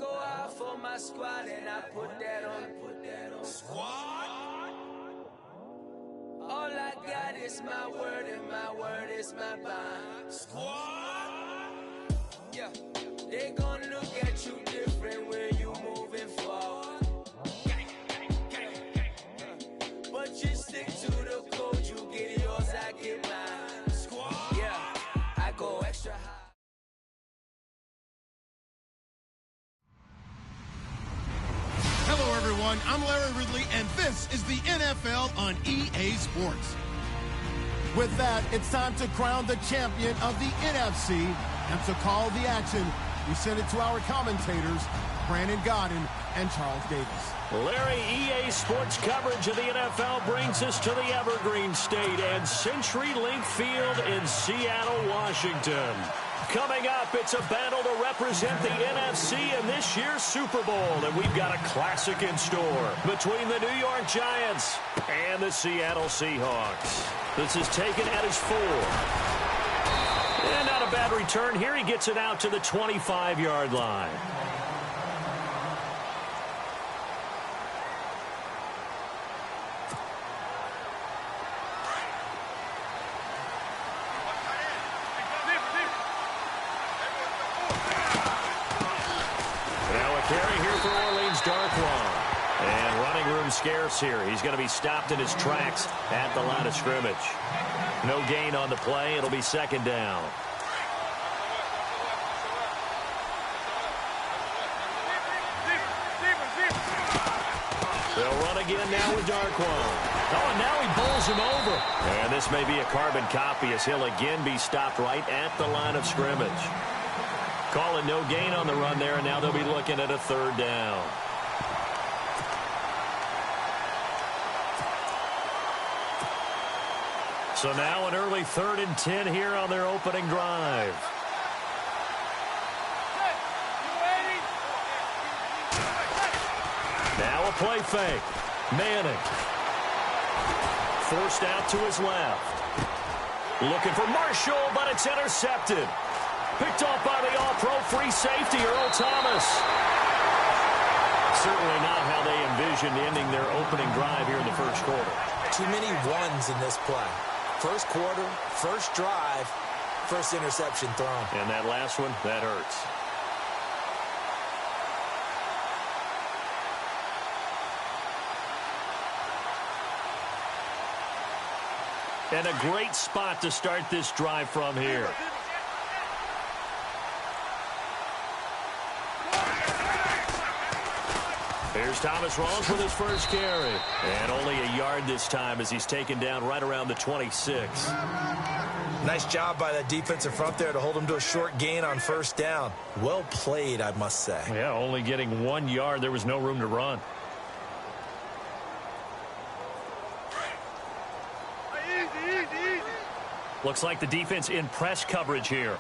go out for my squad and I put that on. Squad. All I got is my word and my word is my bond. Squad. Yeah. They gon' look at you different when you moving forward. But you stick to the code, you get yours, I get mine. Squad. Yeah. I go extra high. Hello, everyone. I'm Larry Ridley, and this is the NFL on EA Sports. With that, it's time to crown the champion of the NFC. And to call the action, we send it to our commentators, Brandon Godden and Charles Davis. Larry, EA Sports coverage of the NFL brings us to the Evergreen State and CenturyLink Field in Seattle, Washington. Coming up, it's a battle to represent the NFC in this year's Super Bowl, and we've got a classic in store between the New York Giants and the Seattle Seahawks. This is taken at his 4. And not a bad return here. He gets it out to the 25-yard line. Scarce here. He's going to be stopped in his tracks at the line of scrimmage. No gain on the play. It'll be second down. They'll run again now with Darquan. Oh, and now he bowls him over. And this may be a carbon copy as he'll again be stopped right at the line of scrimmage. Calling no gain on the run there, and now they'll be looking at a third down. So now an early 3rd and 10 here on their opening drive. Now a play fake. Manning. Forced out to his left. Looking for Marshall, but it's intercepted. Picked off by the all-pro free safety, Earl Thomas. Certainly not how they envisioned ending their opening drive here in the first quarter. Too many ones in this play. First quarter, first drive, first interception thrown. And that last one, that hurts. And a great spot to start this drive from here. Here's Thomas Rawls with his first carry. And only a yard this time as he's taken down right around the 26. Nice job by that defensive front there to hold him to a short gain on first down. Well played, I must say. Yeah, only getting 1 yard. There was no room to run. Looks like the defense in press coverage here.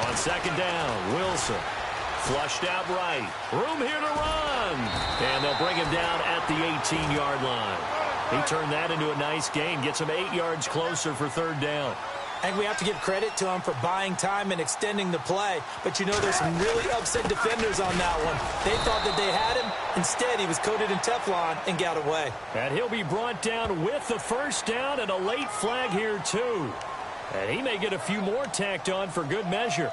On second down, Wilson. Flushed out right. Room here to run. And they'll bring him down at the 18-yard line. He turned that into a nice gain. Gets him 8 yards closer for third down. I think we have to give credit to him for buying time and extending the play. But, you know, there's some really upset defenders on that one. They thought that they had him. Instead, he was coated in Teflon and got away. And he'll be brought down with the first down and a late flag here, too. And he may get a few more tacked on for good measure.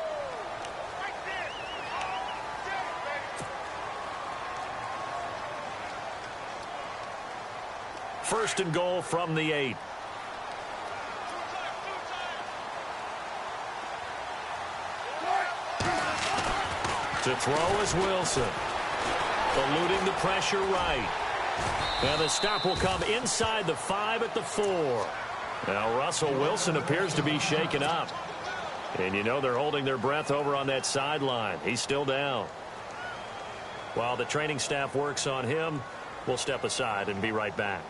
First and goal from the 8. To throw is Wilson. Eluding the pressure right. And the stop will come inside the 5 at the 4. Now Russell Wilson appears to be shaken up. And you know they're holding their breath over on that sideline. He's still down. While the training staff works on him, we'll step aside and be right back.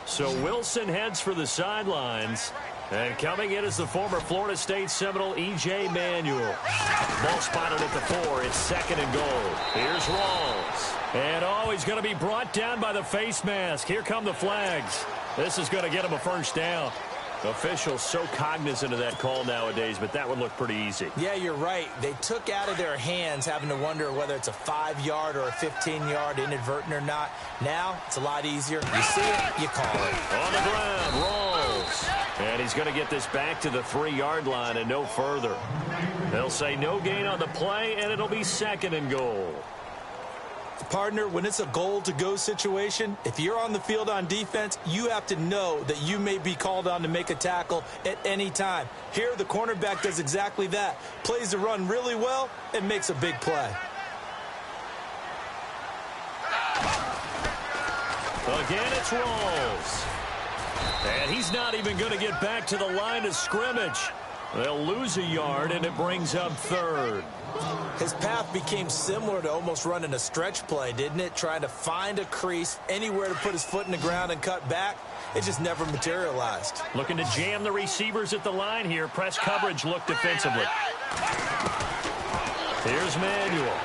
So Wilson heads for the sidelines. And coming in is the former Florida State Seminole, E.J. Manuel. Ball spotted at the 4. It's second and goal. Here's Rawls. And, oh, he's going to be brought down by the face mask. Here come the flags. This is going to get him a first down. Officials so cognizant of that call nowadays, but that would look pretty easy. Yeah, you're right. They took out of their hands having to wonder whether it's a 5-yard or a 15-yard inadvertent or not. Now, it's a lot easier. You see it, you call it. On the ground, rolls. And he's going to get this back to the 3-yard line and no further. They'll say no gain on the play, and it'll be 2nd and goal. Partner, when it's a goal-to-go situation, if you're on the field on defense, you have to know that you may be called on to make a tackle at any time. Here, the cornerback does exactly that. Plays the run really well and makes a big play. Again, it's Rolls. And he's not even going to get back to the line of scrimmage. They'll lose a yard, and it brings up 3rd. His path became similar to almost running a stretch play, didn't it? Trying to find a crease, anywhere to put his foot in the ground and cut back. It just never materialized. Looking to jam the receivers at the line here. Press coverage look defensively. Here's Manuel.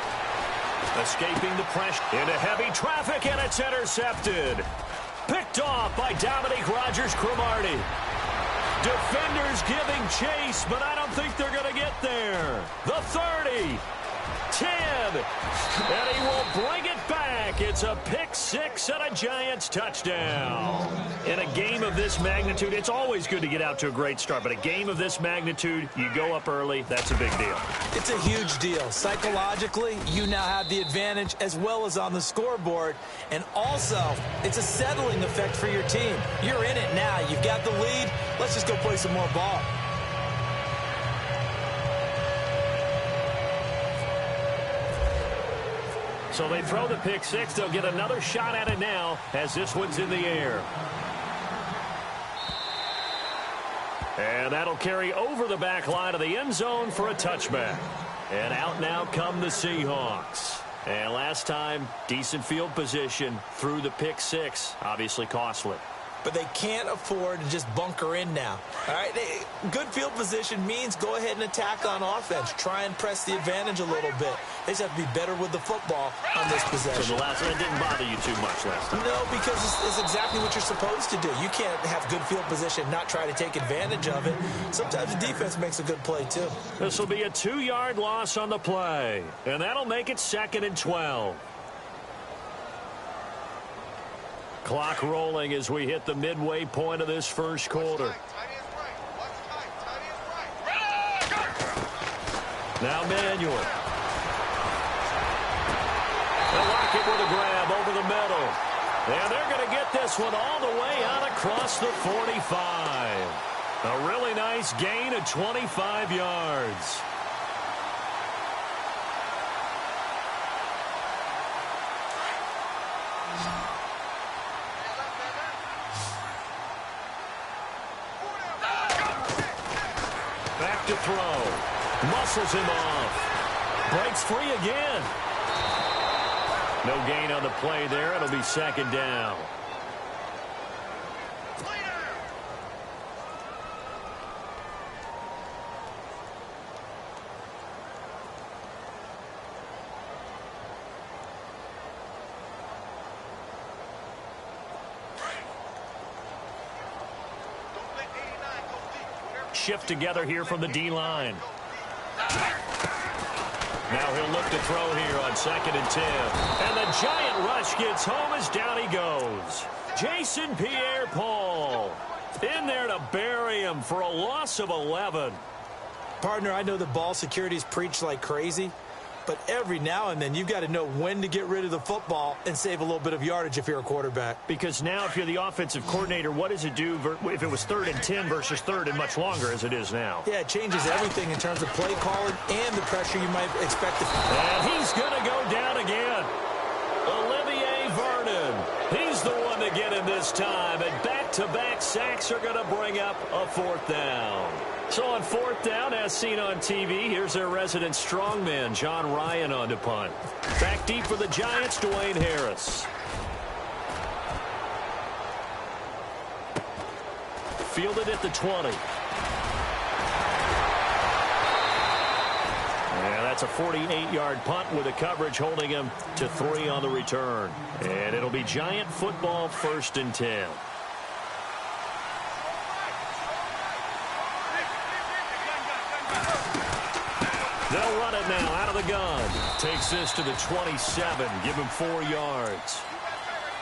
Escaping the pressure into heavy traffic, and it's intercepted. Picked off by Dominique Rodgers-Cromartie. Defenders giving chase, but I don't think they're going to get there. The 30, 10, and he will bring it back. It's a pick 6 and a Giants touchdown. In a game of this magnitude, it's always good to get out to a great start, but a game of this magnitude, you go up early, that's a big deal. It's a huge deal. Psychologically, you now have the advantage as well as on the scoreboard, and also, it's a settling effect for your team. You're in it now. You've got the lead. Let's just go play some more ball. So they throw the pick 6. They'll get another shot at it now as this one's in the air. And that'll carry over the back line of the end zone for a touchback. And out now come the Seahawks. And last time, decent field position through the pick 6. Obviously costly. But they can't afford to just bunker in now. All right, good field position means go ahead and attack on offense. Try and press the advantage a little bit. They just have to be better with the football on this possession. So the last one didn't bother you too much last time? No, because it's exactly what you're supposed to do. You can't have good field position, not try to take advantage of it. Sometimes the defense makes a good play, too. This will be a 2-yard loss on the play, and that'll make it 2nd and 12. Clock rolling as we hit the midway point of this first quarter. Now Manuel. They'll lock it with a grab over the middle. And they're going to get this one all the way out across the 45. A really nice gain of 25 yards. Back to throw. Muscles him off. Breaks free again. No gain on the play there. It'll be 2nd down. Shift together here from the D-line. Now he'll look to throw here on 2nd and 10. And the giant rush gets home as down he goes. Jason Pierre-Paul in there to bury him for a loss of 11. Partner, I know the ball security is preached like crazy, but every now and then you've got to know when to get rid of the football and save a little bit of yardage if you're a quarterback. Because now if you're the offensive coordinator, what does it do if it was 3rd and 10 versus 3rd and much longer as it is now? Yeah, it changes everything in terms of play calling and the pressure you might expect. And he's going to go down again. Olivier Vernon. He's the one to get him this time. And back-to-back sacks are going to bring up a 4th down. So on 4th down, as seen on TV, here's their resident strongman, John Ryan, on to punt. Back deep for the Giants, Dwayne Harris. Fielded at the 20. And that's a 48-yard punt with a coverage holding him to 3 on the return. And it'll be Giant football 1st and 10. run it now out of the gun. Takes this to the 27. Give him 4 yards.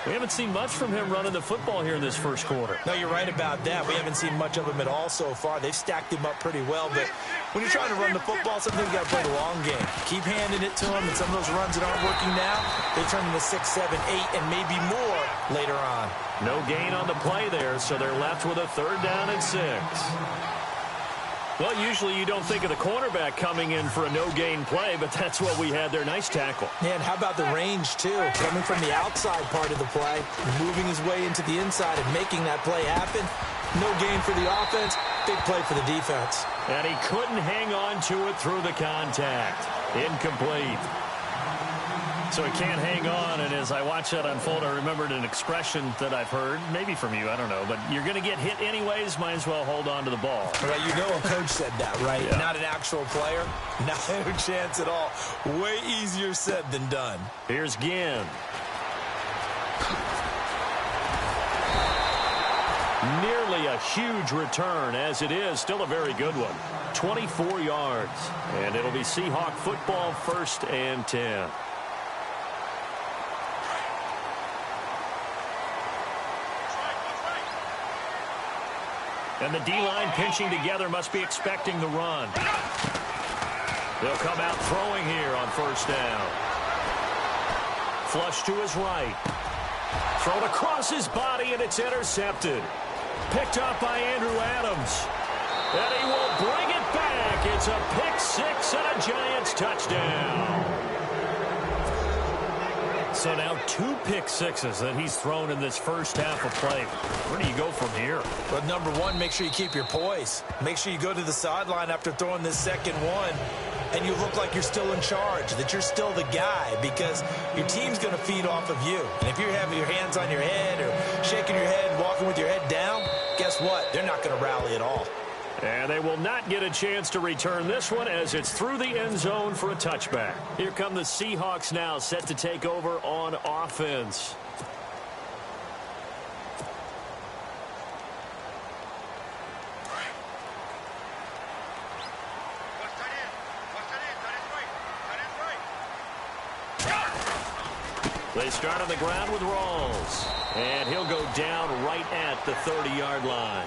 We haven't seen much from him running the football here in this first quarter. No, you're right about that. We haven't seen much of him at all so far. They've stacked him up pretty well, but when you're trying to run the football, sometimes you got to play the long game. Keep handing it to him, and some of those runs that aren't working now, they turn into 6, 7, 8, and maybe more later on. No gain on the play there, so they're left with a 3rd down and 6. Well, usually you don't think of the cornerback coming in for a no-gain play, but that's what we had there. Nice tackle. Yeah, and how about the range, too? Coming from the outside part of the play, moving his way into the inside and making that play happen. No gain for the offense, big play for the defense. And he couldn't hang on to it through the contact. Incomplete. So he can't hang on, and as I watch that unfold, I remembered an expression that I've heard, maybe from you, I don't know, but you're going to get hit anyways, might as well hold on to the ball. Well, you know a coach said that, right? Yeah. Not an actual player. No chance at all. Way easier said than done. Here's Ginn. Nearly a huge return, as it is. Still a very good one. 24 yards. And it'll be Seahawk football, 1st and 10. And the D-line pinching together, must be expecting the run. They'll come out throwing here on 1st down. Flush to his right. Thrown across his body, and it's intercepted. Picked up by Andrew Adams. And he will bring it back. It's a pick 6 and a Giants touchdown. So now 2 pick 6s that he's thrown in this first half of play. Where do you go from here? Well, number one, make sure you keep your poise. Make sure you go to the sideline after throwing this second one, and you look like you're still in charge, that you're still the guy, because your team's going to feed off of you. And if you're having your hands on your head or shaking your head and walking with your head down, guess what? They're not going to rally at all. And they will not get a chance to return this one as it's through the end zone for a touchback. Here come the Seahawks now, set to take over on offense. They start on the ground with Rawls. And he'll go down right at the 30-yard line.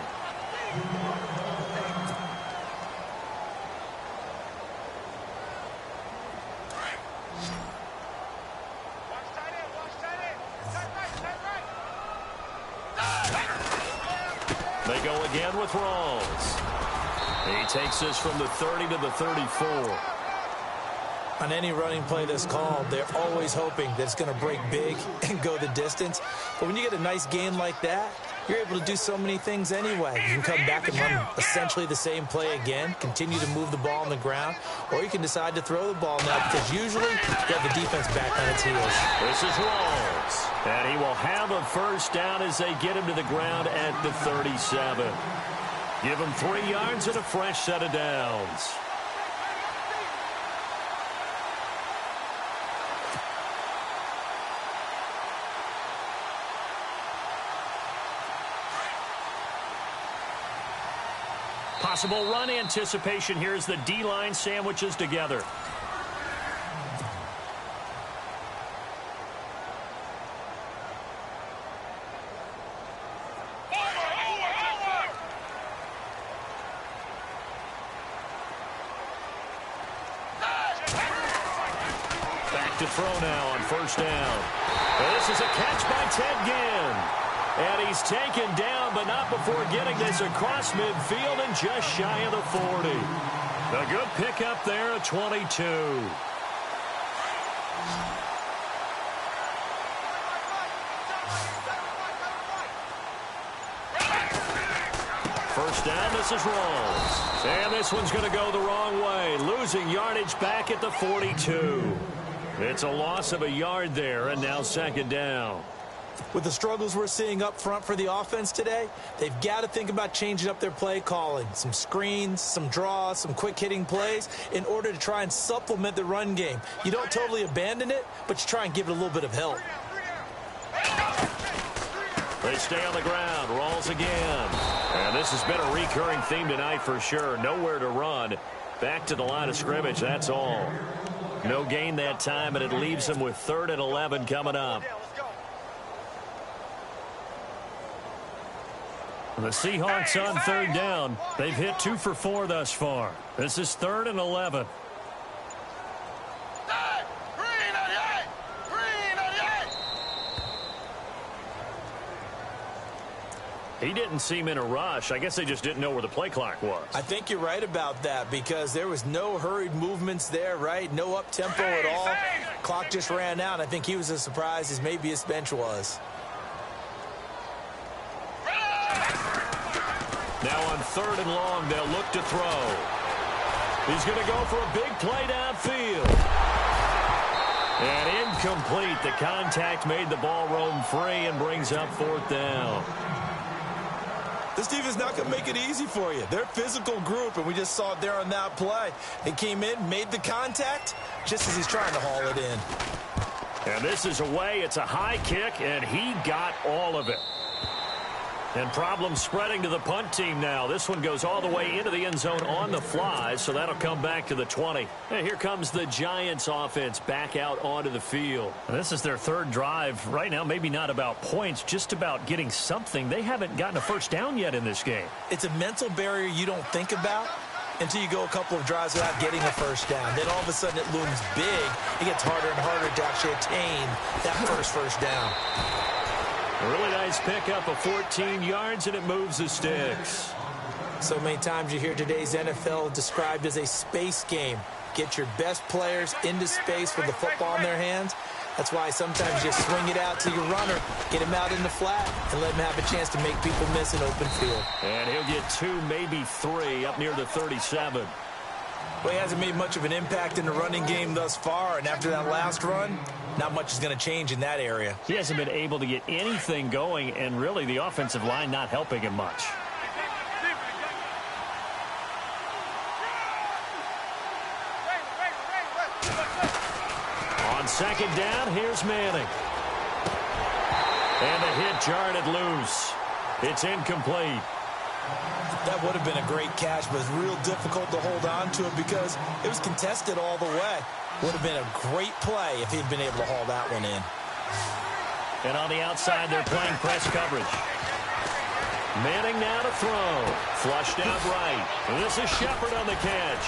They go again with Rawls. He takes this from the 30 to the 34. On any running play that's called, they're always hoping that it's going to break big and go the distance. But when you get a nice gain like that, you're able to do so many things anyway. You can come back and run essentially the same play again, continue to move the ball on the ground, or you can decide to throw the ball now because usually you have the defense back on its heels. This is Rawls, and he will have a 1st down as they get him to the ground at the 37. Give him 3 yards and a fresh set of downs. Possible run anticipation here as the D-line sandwiches together. Back to throw now on 1st down. And this is a catch by Ted Ginn. And he's taken down, but not before getting this across midfield and just shy of the 40. A good pickup there at 22. 1st down, this is Rawls. And this one's going to go the wrong way, losing yardage back at the 42. It's a loss of a yard there, and now 2nd down. With the struggles we're seeing up front for the offense today, they've got to think about changing up their play calling. Some screens, some draws, some quick-hitting plays in order to try and supplement the run game. You don't totally abandon it, but you try and give it a little bit of help. They stay on the ground. Rawls again. And this has been a recurring theme tonight for sure. Nowhere to run. Back to the line of scrimmage, that's all. No gain that time, and it leaves them with 3rd and 11 coming up. The Seahawks on 3rd down. They've hit 2 for 4 thus far. This is 3rd and 11. He didn't seem in a rush. I guess they just didn't know where the play clock was. I think you're right about that because there was no hurried movements there, right? No up-tempo at all. Clock just ran out. I think he was as surprised as maybe his bench was. Now on 3rd and long, they'll look to throw. He's going to go for a big play downfield. And incomplete. The contact made the ball roam free and brings up 4th down. This defense is not going to make it easy for you. They're a physical group, and we just saw it there on that play. They came in, made the contact, just as he's trying to haul it in. And this is away. It's a high kick, and he got all of it. And problems spreading to the punt team now. This one goes all the way into the end zone on the fly, so that'll come back to the 20. And here comes the Giants offense back out onto the field. And this is their 3rd drive. Right now, maybe not about points, just about getting something. They haven't gotten a first down yet in this game. It's a mental barrier you don't think about until you go a couple of drives without getting a first down. Then all of a sudden it looms big. It gets harder and harder to actually attain that first down. A really nice pickup of 14 yards, and it moves the sticks. So many times you hear today's NFL described as a space game. Get your best players into space with the football in their hands. That's why sometimes you swing it out to your runner, get him out in the flat, and let him have a chance to make people miss an open field. And he'll get 2, maybe 3 up near the 37. Well, he hasn't made much of an impact in the running game thus far, and after that last run, not much is going to change in that area. He hasn't been able to get anything going, and really the offensive line not helping him much. On 2nd down, here's Manning. And the hit jarred it loose. It's incomplete. That would have been a great catch, but it's real difficult to hold on to it because it was contested all the way. Would have been a great play if he'd been able to haul that one in. And on the outside, they're playing press coverage. Manning now to throw. Flushed out right. And this is Shepard on the catch.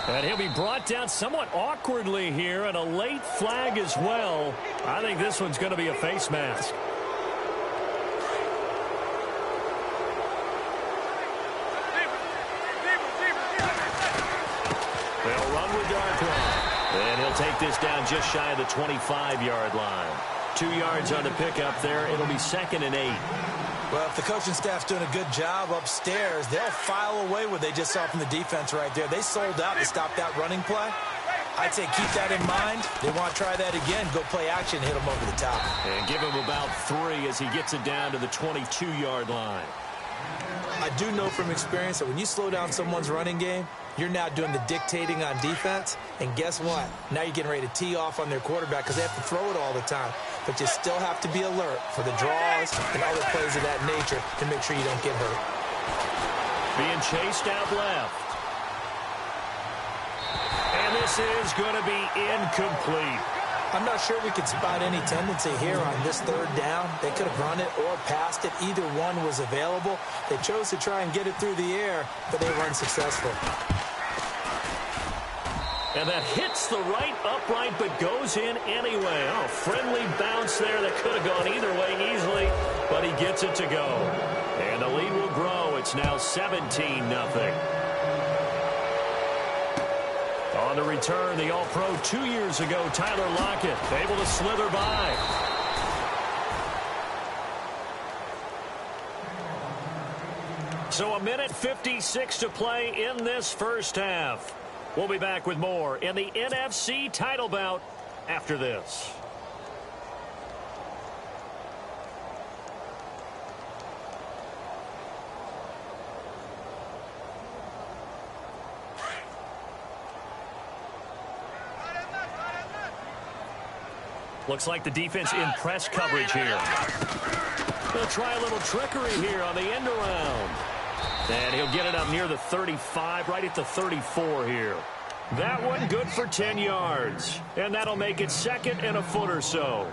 And he'll be brought down somewhat awkwardly here, and a late flag as well. I think this one's going to be a face mask. They'll run with Darkwa. And he'll take this down just shy of the 25-yard line. 2 yards on the pickup there. It'll be 2nd and 8. Well, if the coaching staff's doing a good job upstairs, they'll file away what they just saw from the defense right there. They sold out to stop that running play. I'd say keep that in mind. They want to try that again. Go play action, hit them over the top. And give him about 3 as he gets it down to the 22-yard line. I do know from experience that when you slow down someone's running game, you're now doing the dictating on defense. And guess what? Now you're getting ready to tee off on their quarterback because they have to throw it all the time. But you still have to be alert for the draws and other plays of that nature to make sure you don't get hurt. Being chased out left. And this is going to be incomplete. I'm not sure we could spot any tendency here on this 3rd down. They could have run it or passed it. Either one was available. They chose to try and get it through the air, but they were unsuccessful. And that hits the right upright but goes in anyway. Oh, friendly bounce there that could have gone either way easily, but he gets it to go. And the lead will grow. It's now 17-0. On the return, the All-Pro 2 years ago, Tyler Lockett, able to slither by. So 1:56 to play in this first half. We'll be back with more in the NFC title bout after this. Looks like the defense in press coverage here. They'll try a little trickery here on the end around. And he'll get it up near the 35, right at the 34 here. That one good for 10 yards. And that'll make it 2nd and a foot or so.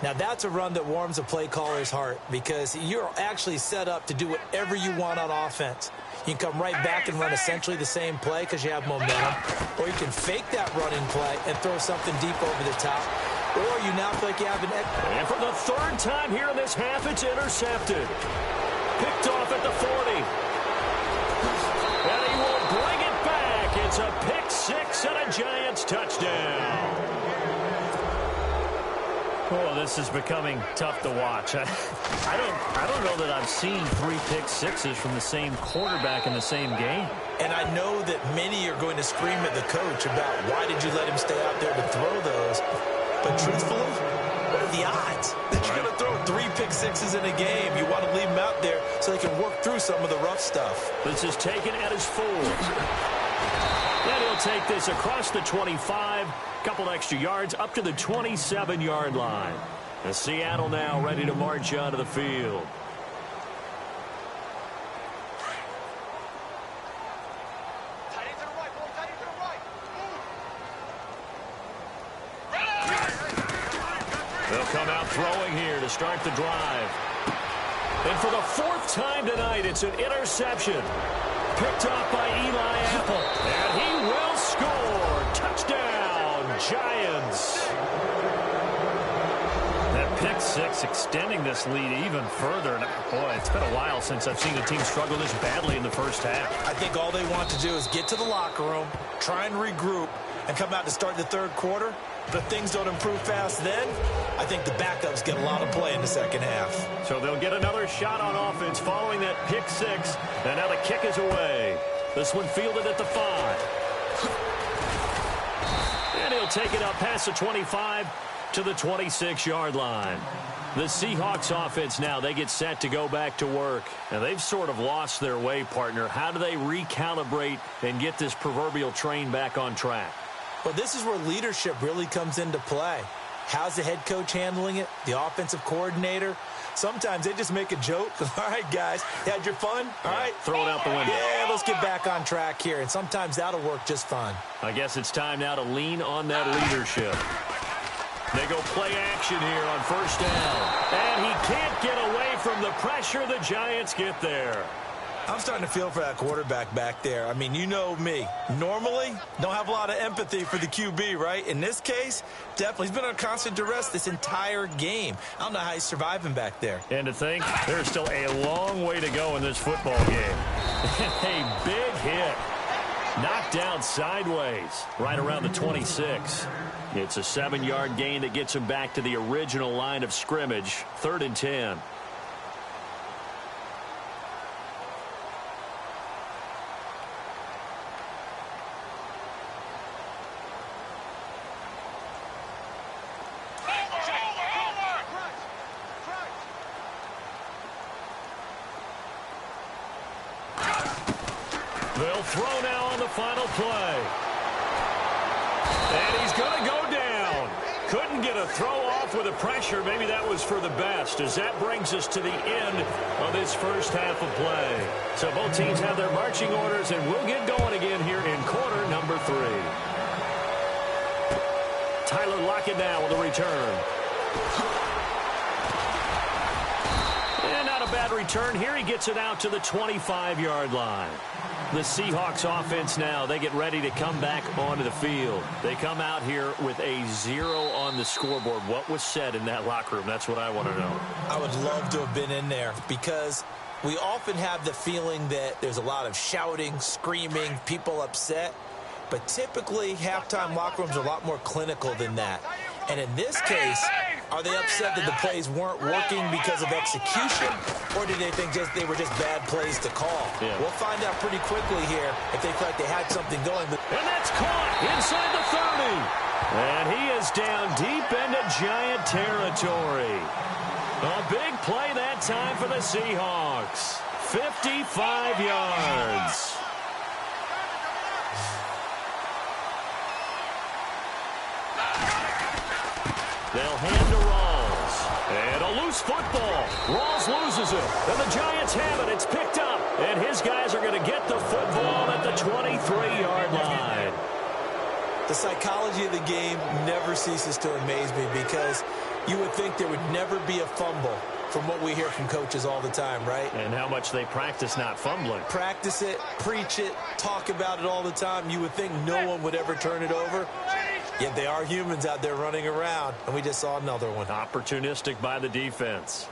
Now, that's a run that warms a play caller's heart because you're actually set up to do whatever you want on offense. You can come right back and run essentially the same play because you have momentum. Or you can fake that running play and throw something deep over the top. Or you now feel like you have an... And for the 3rd time here in this half, it's intercepted. Picked off at the 40. And he will bring it back. It's a pick 6 and a Giants touchdown. Oh, this is becoming tough to watch. I don't know that I've seen 3 pick 6s from the same quarterback in the same game. And I know that many are going to scream at the coach about why did you let him stay out there to throw those. But truthfully, what are the odds that you're going to throw 3 pick 6s in a game? You want to leave him out there so they can work through some of the rough stuff. This is taken at his 4. And he'll take this across the 25, couple extra yards up to the 27-yard line. And Seattle now ready to march onto the field. They'll come out throwing here to start the drive. And for the 4th time tonight, it's an interception. Picked off by Eli Apple. And he will score. Touchdown, Giants. That pick 6 extending this lead even further. And boy, it's been a while since I've seen a team struggle this badly in the first half. I think all they want to do is get to the locker room, try and regroup, and come out to start the 3rd quarter. But if things don't improve fast then, I think the backups get a lot of play in the 2nd half. So they'll get another shot on offense following that pick 6. And now the kick is away. This one fielded at the 5. And he'll take it up past the 25 to the 26-yard line. The Seahawks offense now, they get set to go back to work. And they've sort of lost their way, partner. How do they recalibrate and get this proverbial train back on track? Well, this is where leadership really comes into play. How's the head coach handling it? The offensive coordinator? Sometimes they just make a joke. All right, guys, you had your fun? All right. Throw it out the window. Yeah, let's get back on track here. And sometimes that'll work just fine. I guess it's time now to lean on that leadership. They go play action here on 1st down. And he can't get away from the pressure. The Giants get there. I'm starting to feel for that quarterback back there. I mean, you know me. Normally, don't have a lot of empathy for the QB, right? In this case, definitely. He's been on constant duress this entire game. I don't know how he's surviving back there. And to think, there's still a long way to go in this football game. A big hit. Knocked down sideways, right around the 26. It's a 7-yard gain that gets him back to the original line of scrimmage. 3rd and 10. They'll throw now on the final play. And he's going to go down. Couldn't get a throw off with the pressure. Maybe that was for the best, as that brings us to the end of this first half of play. So both teams have their marching orders, and we'll get going again here in quarter number 3. Tyler Lockett now with a return. And not a bad return here. He gets it out to the 25-yard line. The Seahawks offense now, they get ready to come back onto the field. They come out here with a 0 on the scoreboard. What was said in that locker room? That's what I want to know. I would love to have been in there because we often have the feeling that there's a lot of shouting, screaming, people upset. But typically, halftime locker rooms are a lot more clinical than that. And in this case, are they upset that the plays weren't working because of execution, or did they think they were just bad plays to call? Yeah. We'll find out pretty quickly here if they feel like they had something going. And that's caught inside the 30. And he is down deep into Giant territory. A big play that time for the Seahawks. 55 yards. They'll hand to Rawls. And a loose football. Rawls loses it. And the Giants have it. It's picked up And his guys are going to get the football at the 23-yard line. The psychology of the game never ceases to amaze me because you would think there would never be a fumble from what we hear from coaches all the time, right? And how much they practice not fumbling. Practice it, preach it, talk about it all the time. You would think no one would ever turn it over. Yet they are humans out there running around, and we just saw another one. Opportunistic by the defense.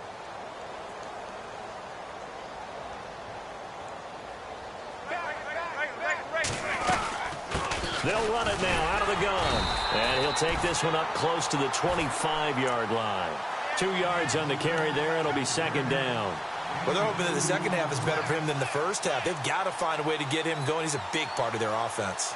They'll run it now out of the gun. And he'll take this one up close to the 25-yard line. 2 yards on the carry there. It'll be second down. Well, they're hoping that the second half is better for him than the first half. They've got to find a way to get him going. He's a big part of their offense.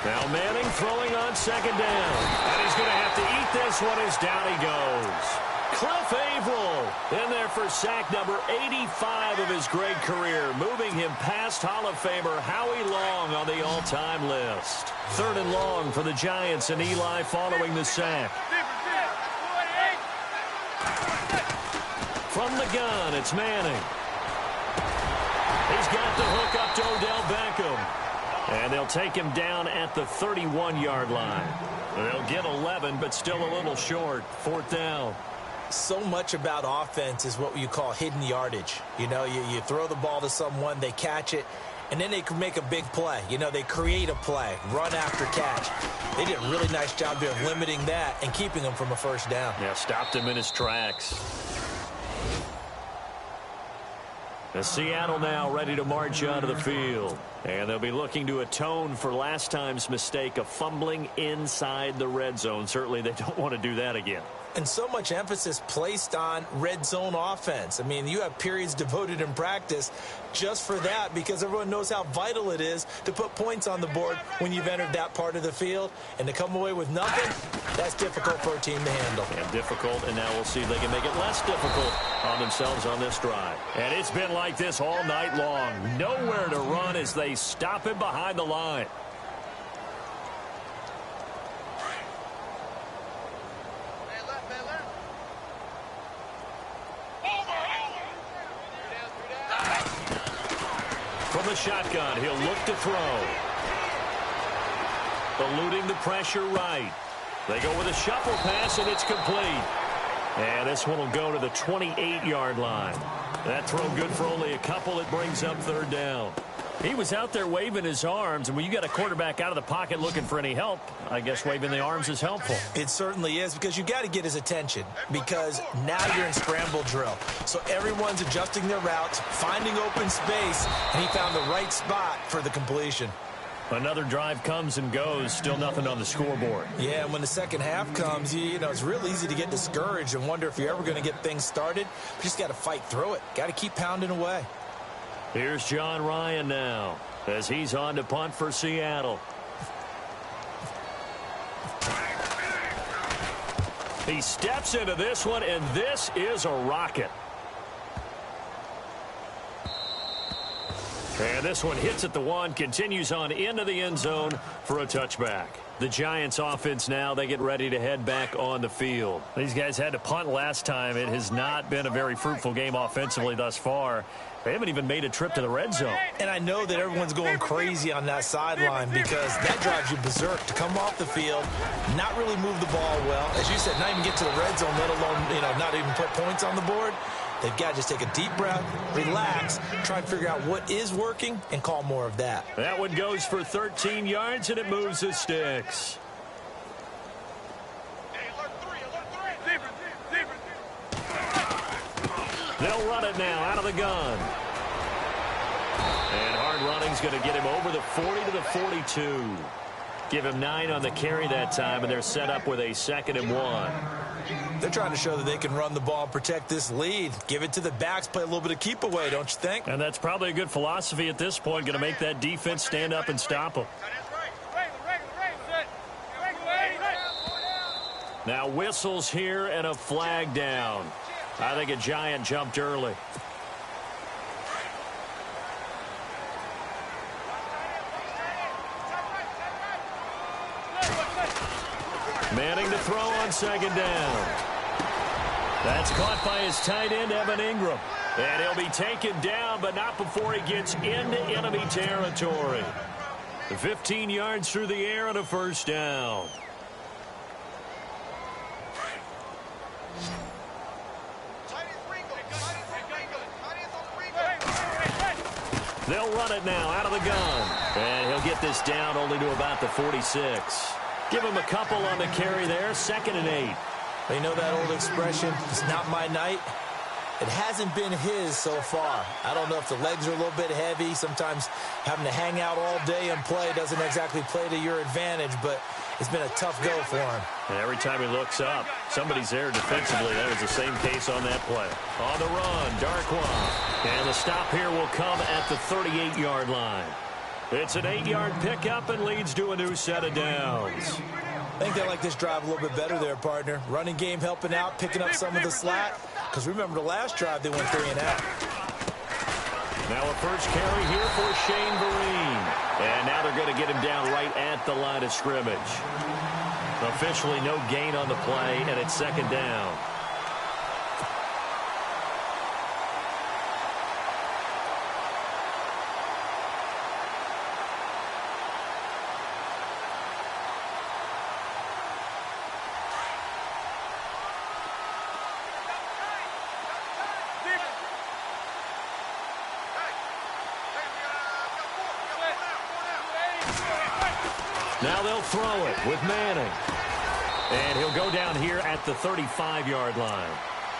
Now Manning throwing on second down. And he's going to have to eat this one as down he goes. Cliff Averill in there for sack number 85 of his great career, moving him past Hall of Famer Howie Long on the all-time list. Third and long for the Giants, and Eli following the sack. From the gun, it's Manning. He's got the hook up to Odell Beckham. And they'll take him down at the 31-yard line. They'll get 11, but still a little short. Fourth down. So much about offense is what you call hidden yardage. You know, you throw the ball to someone, they catch it, and then they can make a big play. You know, they create a play, run after catch. They did a really nice job there of limiting that and keeping him from a first down. Yeah, stopped him in his tracks. The Seattle now ready to march onto the field. And they'll be looking to atone for last time's mistake of fumbling inside the red zone. Certainly they don't want to do that again. And so much emphasis placed on red zone offense. I mean, you have periods devoted in practice just for that because everyone knows how vital it is to put points on the board when you've entered that part of the field. And to come away with nothing, that's difficult for a team to handle. And difficult, and now we'll see if they can make it less difficult on themselves on this drive. And it's been like this all night long. Nowhere to run as they stop him behind the line. From the shotgun, he'll look to throw. Eluding the pressure right. They go with a shuffle pass, and it's complete. And this one will go to the 28-yard line. That throw good for only a couple. It brings up third down. He was out there waving his arms, and when you got a quarterback out of the pocket looking for any help, I guess waving the arms is helpful. It certainly is, because you got to get his attention, because now you're in scramble drill. So everyone's adjusting their routes, finding open space, and he found the right spot for the completion. Another drive comes and goes, still nothing on the scoreboard. Yeah, and when the second half comes, you know, it's real easy to get discouraged and wonder if you're ever going to get things started. But you just got to fight through it. Got to keep pounding away. Here's John Ryan now as he's on to punt for Seattle. He steps into this one, and this is a rocket. And this one hits at the one, continues on into the end zone for a touchback. The Giants offense now, they get ready to head back on the field. These guys had to punt last time. It has not been a very fruitful game offensively thus far. They haven't even made a trip to the red zone. And I know that everyone's going crazy on that sideline because that drives you berserk to come off the field, not really move the ball well. As you said, not even get to the red zone, let alone, you know, not even put points on the board. They've got to just take a deep breath, relax, try and figure out what is working, and call more of that. That one goes for 13 yards, and it moves the sticks. They'll run it now out of the gun. And hard running's going to get him over the 40 to the 42. Give him 9 on the carry that time, and they're set up with a 2nd and 1. They're trying to show that they can run the ball and protect this lead. Give it to the backs, play a little bit of keep away, don't you think? And that's probably a good philosophy at this point, going to make that defense stand up and stop them. Now whistles here and a flag down. I think a Giant jumped early. Manning to throw on second down. That's caught by his tight end, Evan Ingram. And he'll be taken down, but not before he gets into enemy territory. 15 yards through the air and a first down. They'll run it now out of the gun. And he'll get this down only to about the 46. Give him a couple on the carry there. 2nd and 8. You know that old expression, it's not my night? It hasn't been his so far. I don't know if the legs are a little bit heavy. Sometimes having to hang out all day and play doesn't exactly play to your advantage, but it's been a tough go for him. And every time he looks up, somebody's there defensively. That was the same case on that play. On the run, Darkwa. And the stop here will come at the 38-yard line. It's an 8-yard pickup and leads to a new set of downs. I think they like this drive a little bit better there, partner. Running game helping out, picking up some of the slack. Because remember the last drive, they went 3 and out. Now a first carry here for Shane Vereen. And now they're going to get him down right at the line of scrimmage. Officially no gain on the play, and it's 2nd down. Now they'll throw it with Manning. And he'll go down here at the 35-yard line.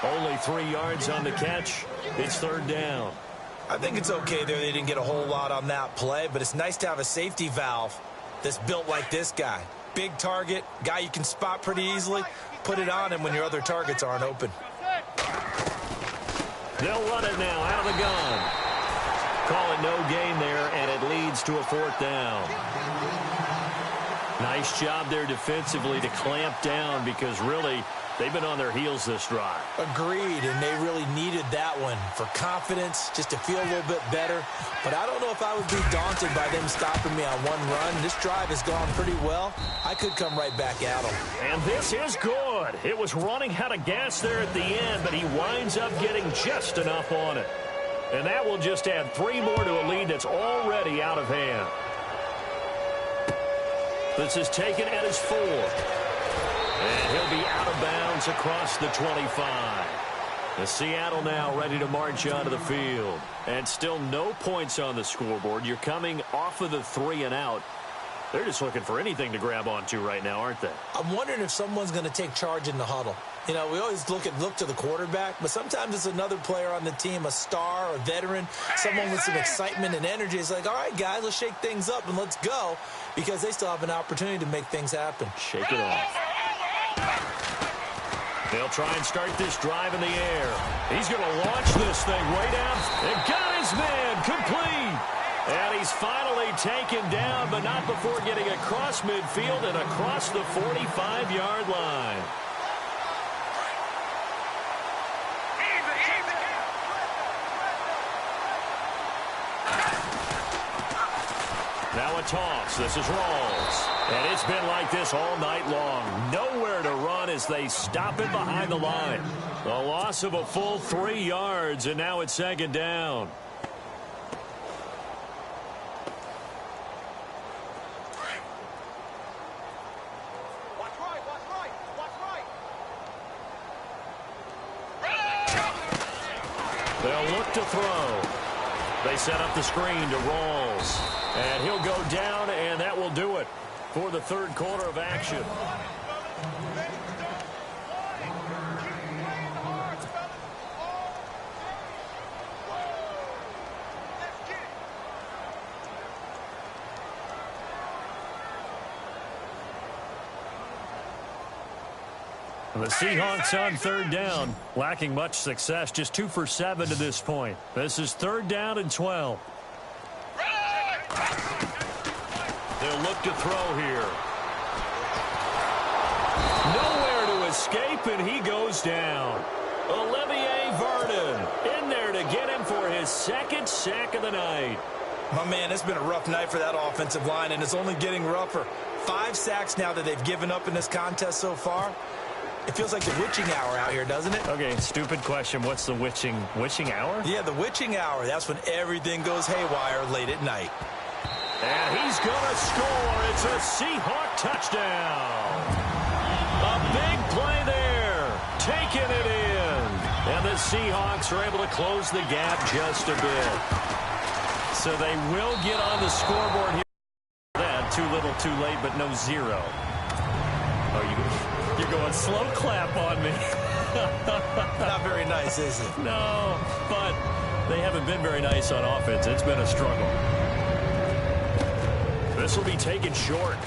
Only 3 yards on the catch. It's 3rd down. I think it's okay there. They didn't get a whole lot on that play, but it's nice to have a safety valve that's built like this guy. Big target, guy you can spot pretty easily. Put it on him when your other targets aren't open. They'll run it now out of the gun. Call it no gain there, and it leads to a 4th down. Nice job there defensively to clamp down because really they've been on their heels this drive. Agreed, and they really needed that one for confidence, just to feel a little bit better. But I don't know if I would be daunted by them stopping me on one run. This drive has gone pretty well. I could come right back at them. And this is good. It was running out of gas there at the end, but he winds up getting just enough on it. And that will just add 3 more to a lead that's already out of hand. This is taken at his 4. And he'll be out of bounds across the 25. The Seattle now ready to march onto the field. And still no points on the scoreboard. You're coming off of the 3 and out. They're just looking for anything to grab onto right now, aren't they? I'm wondering if someone's going to take charge in the huddle. You know, we always look to the quarterback, but sometimes it's another player on the team, a star, a veteran, someone with some excitement and energy. It's like, all right, guys, let's shake things up and let's go, because they still have an opportunity to make things happen. Shake it off. They'll try and start this drive in the air. He's going to launch this thing way down. And got his man complete. And he's finally taken down, but not before getting across midfield and across the 45-yard line. Now a toss. This is Rawls. And it's been like this all night long. Nowhere to run as they stop him behind the line. A loss of a full 3 yards, and now it's 2nd down. They'll look to throw. They set up the screen to Rawls. And he'll go down, and that will do it for the 3rd quarter of action. The Seahawks on 3rd down, lacking much success, just 2 for 7 to this point. This is 3rd down and 12. They'll look to throw here. Nowhere to escape, and he goes down. Olivier Vernon in there to get him for his second sack of the night. My man, it's been a rough night for that offensive line, and it's only getting rougher. 5 sacks now that they've given up in this contest so far. It feels like the witching hour out here, doesn't it? Okay, stupid question. What's the witching hour? Yeah, the witching hour. That's when everything goes haywire late at night. And he's going to score. It's a Seahawk touchdown. A big play there. Taking it in. And the Seahawks are able to close the gap just a bit. So they will get on the scoreboard here. That too little, too late, but no zero. Oh, you're going slow clap on me. Not very nice, is it? No, but they haven't been very nice on offense. It's been a struggle. This will be taken short.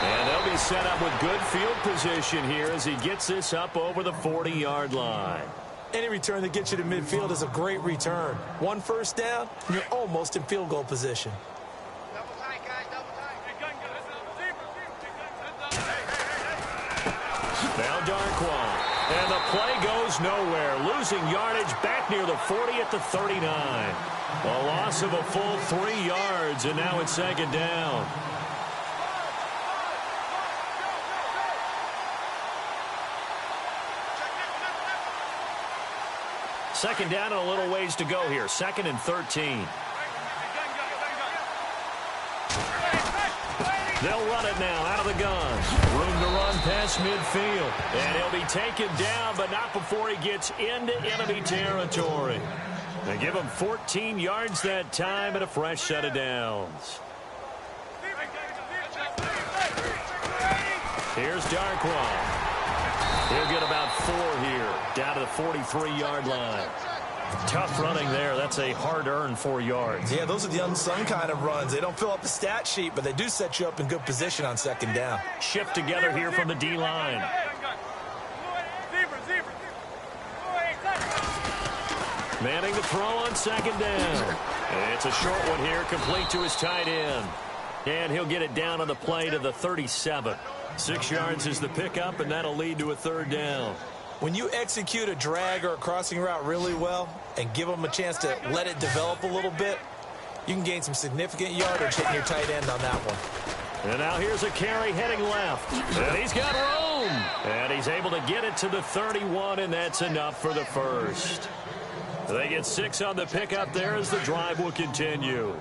And they'll be set up with good field position here as he gets this up over the 40-yard line. Any return that gets you to midfield is a great return. 1 first down, and you're almost in field goal position. Double tight, guys, double tight. Now Darquan. And the play goes nowhere. Losing yardage back near the 40 at the 39. A loss of a full 3 yards, and now it's second down. Second down and a little ways to go here. 2nd and 13. They'll run it now out of the gun. Room to run past midfield. And he'll be taken down, but not before he gets into enemy territory. They give him 14 yards that time and a fresh set of downs. Here's Darquan. He'll get about 4 here, down to the 43-yard line. Tough running there. That's a hard-earned 4 yards. Yeah, those are the unsung kind of runs. They don't fill up the stat sheet, but they do set you up in good position on second down. Shift together here from the D-line. Manning the throw on second down. It's a short one here, complete to his tight end. And he'll get it down on the play to the 37. 6 yards is the pickup, and that'll lead to a third down. When you execute a drag or a crossing route really well and give them a chance to let it develop a little bit, you can gain some significant yardage hitting your tight end on that one. And now here's a carry heading left. And he's got room. And he's able to get it to the 31, and that's enough for the first. They get 6 on the pickup there as the drive will continue.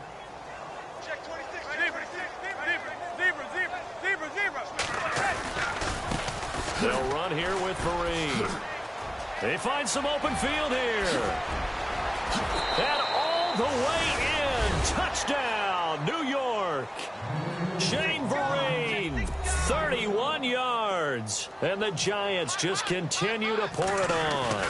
They'll run here with Vereen. They find some open field here. And all the way in. Touchdown, New York. Shane Vereen, 31 yards. And the Giants just continue to pour it on.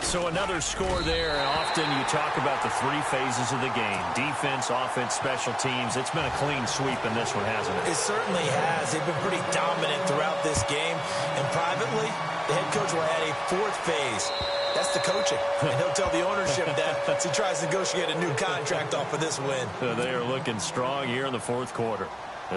So another score there, and often you talk about the 3 phases of the game. Defense, offense, special teams. It's been a clean sweep in this one, hasn't it? It certainly has. They've been pretty dominant throughout this game. And privately, the head coach will add a 4th phase. That's the coaching. And he'll tell the ownership that as he tries to negotiate a new contract off of this win. They are looking strong here in the 4th quarter.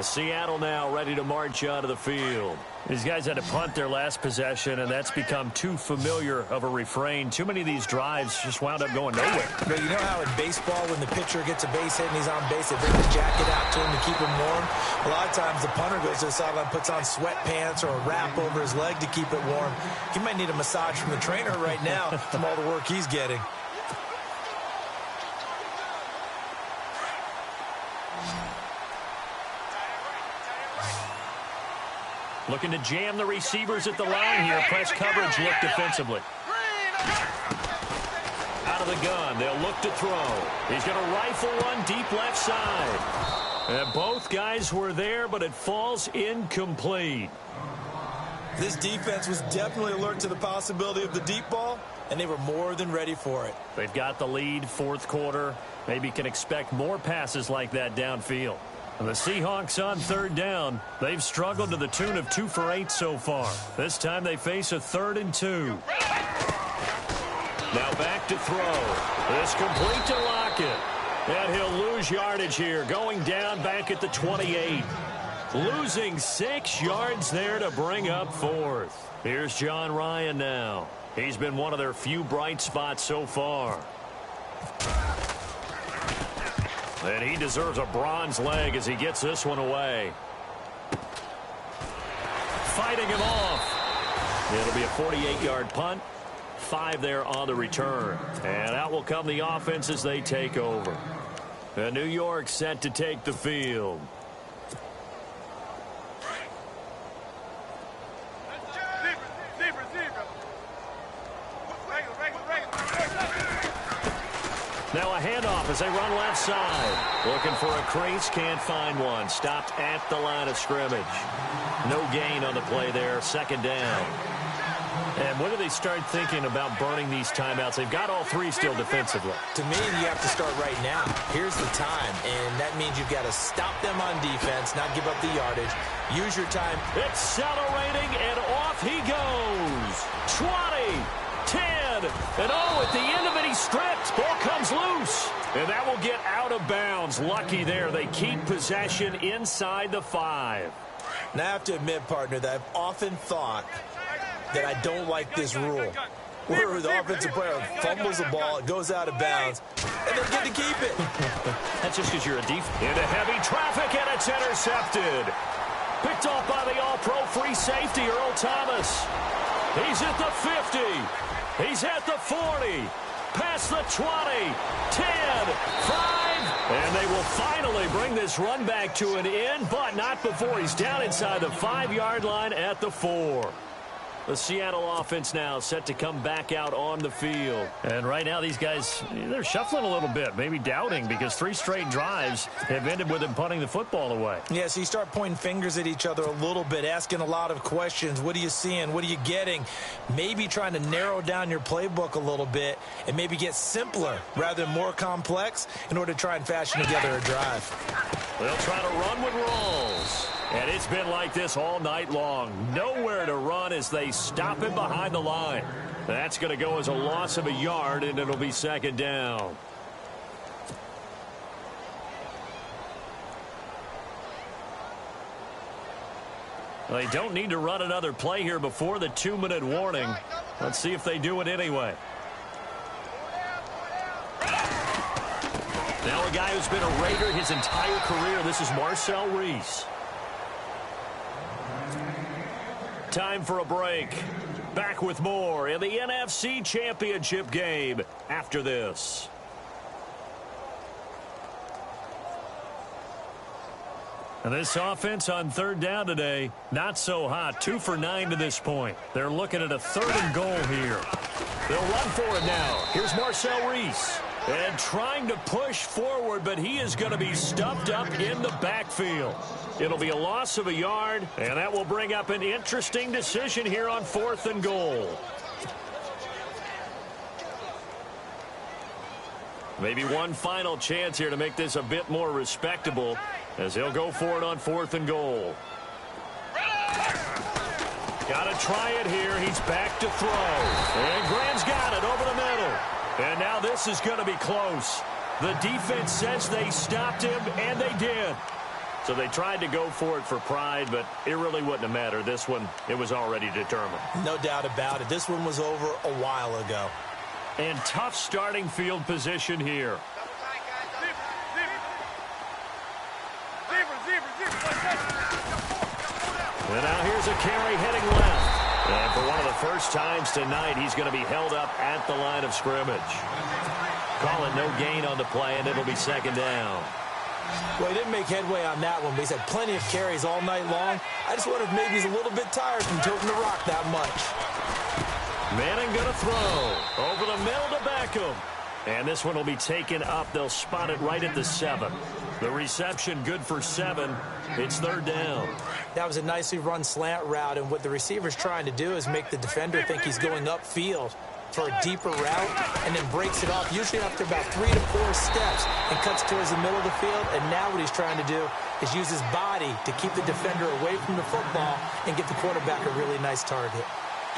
Seattle now ready to march out of the field. These guys had to punt their last possession, and that's become too familiar of a refrain. Too many of these drives just wound up going nowhere. But you know how in baseball, when the pitcher gets a base hit and he's on base, they bring the jacket out to him to keep him warm? A lot of times the punter goes to the sideline, puts on sweatpants or a wrap over his leg to keep it warm. He might need a massage from the trainer right now from all the work he's getting. Looking to jam the receivers at the line here. Press coverage look defensively. Out of the gun. They'll look to throw. He's going to rifle one deep left side. And both guys were there, but it falls incomplete. This defense was definitely alert to the possibility of the deep ball, and they were more than ready for it. They've got the lead, 4th quarter. Maybe can expect more passes like that downfield. The Seahawks on 3rd down. They've struggled to the tune of 2 for 8 so far. This time they face a 3rd and 2. Now back to throw. This complete to Lockett. And he'll lose yardage here, going down back at the 28. Losing 6 yards there to bring up 4th. Here's John Ryan now. He's been one of their few bright spots so far. And he deserves a bronze leg as he gets this one away. Fighting him off. It'll be a 48-yard punt. 5 there on the return. And out will come the offense as they take over. And New York set to take the field. Now a handoff as they run left side. Looking for a crease, can't find one. Stopped at the line of scrimmage. No gain on the play there, 2nd down. And when do they start thinking about burning these timeouts? They've got all 3 still defensively. To me, you have to start right now. Here's the time, and that means you've got to stop them on defense, not give up the yardage. Use your time. Accelerating, and off he goes. 20, 10, and at the end of it, he's stripped. Ball comes loose, and that will get out of bounds. Lucky there. They keep possession inside the 5. Now, I have to admit, partner, that I've often thought that I don't like this rule, where the offensive player fumbles the ball, it goes out of bounds, and they get to keep it. That's just because you're a defense. Into heavy traffic, and it's intercepted. Picked off by the all-pro free safety, Earl Thomas. He's at the 50. He's at the 40. Past the 20. 10. 5. And they will finally bring this run back to an end, but not before he's down inside the 5-yard line at the 4. The Seattle offense now set to come back out on the field. And right now these guys, they're shuffling a little bit, maybe doubting, because 3 straight drives have ended with them punting the football away. Yeah, so you start pointing fingers at each other a little bit, asking a lot of questions. What are you seeing? What are you getting? Maybe trying to narrow down your playbook a little bit and maybe get simpler rather than more complex in order to try and fashion together a drive. They'll try to run with Rawls. And it's been like this all night long. Nowhere to run as they stop him behind the line. That's going to go as a loss of a yard, and it'll be 2nd down. They don't need to run another play here before the 2-minute warning. Let's see if they do it anyway. Now a guy who's been a Raider his entire career. This is Marcel Reese. Time for a break. Back with more in the NFC Championship game after this. And this offense on 3rd down today, not so hot. 2 for 9 to this point. They're looking at a 3rd and goal here. They'll run for it now. Here's Marcel Reese. And trying to push forward, but he is going to be stuffed up in the backfield. It'll be a loss of a yard, and that will bring up an interesting decision here on 4th and goal. Maybe one final chance here to make this a bit more respectable as he'll go for it on 4th and goal. Got to try it here. He's back to throw. And Graham's got it over the middle. And now this is going to be close. The defense says they stopped him, and they did. So they tried to go for it for pride, but it really wouldn't have mattered. This one, it was already determined. No doubt about it. This one was over a while ago. And tough starting field position here. And now here's a carry heading left. And for one of the first times tonight, he's going to be held up at the line of scrimmage. Call it no gain on the play, and it'll be 2nd down. Well, he didn't make headway on that one, but he's had plenty of carries all night long. I just wonder if maybe he's a little bit tired from tilting the rock that much. Manning going to throw. Over the middle to Beckham. And this one will be taken up. They'll spot it right at the 7. The reception good for 7. It's 3rd down. That was a nicely run slant route, and what the receiver's trying to do is make the defender think he's going upfield for a deeper route and then breaks it off, usually after about 3 to 4 steps, and cuts towards the middle of the field. And now what he's trying to do is use his body to keep the defender away from the football and get the quarterback a really nice target.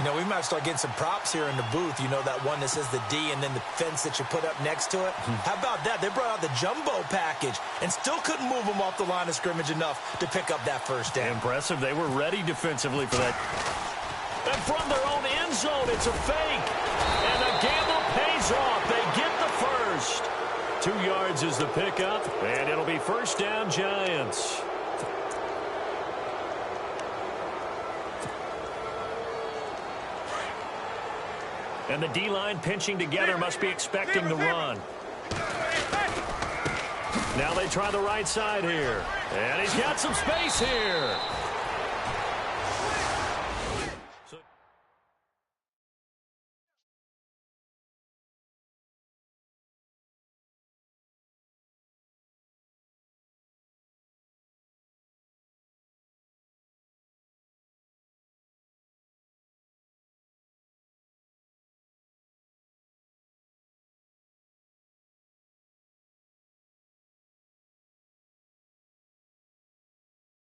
You know, we might start getting some props here in the booth. You know, that one that says the D and then the fence that you put up next to it? How about that? They brought out the jumbo package and still couldn't move them off the line of scrimmage enough to pick up that first down. Impressive. They were ready defensively for that. And from their own end zone, it's a fake. And the gamble pays off. They get the first. 2 yards is the pickup, and it'll be first down, Giants. And the D-line pinching together, must be expecting the run. Now they try the right side here. And he's got some space here.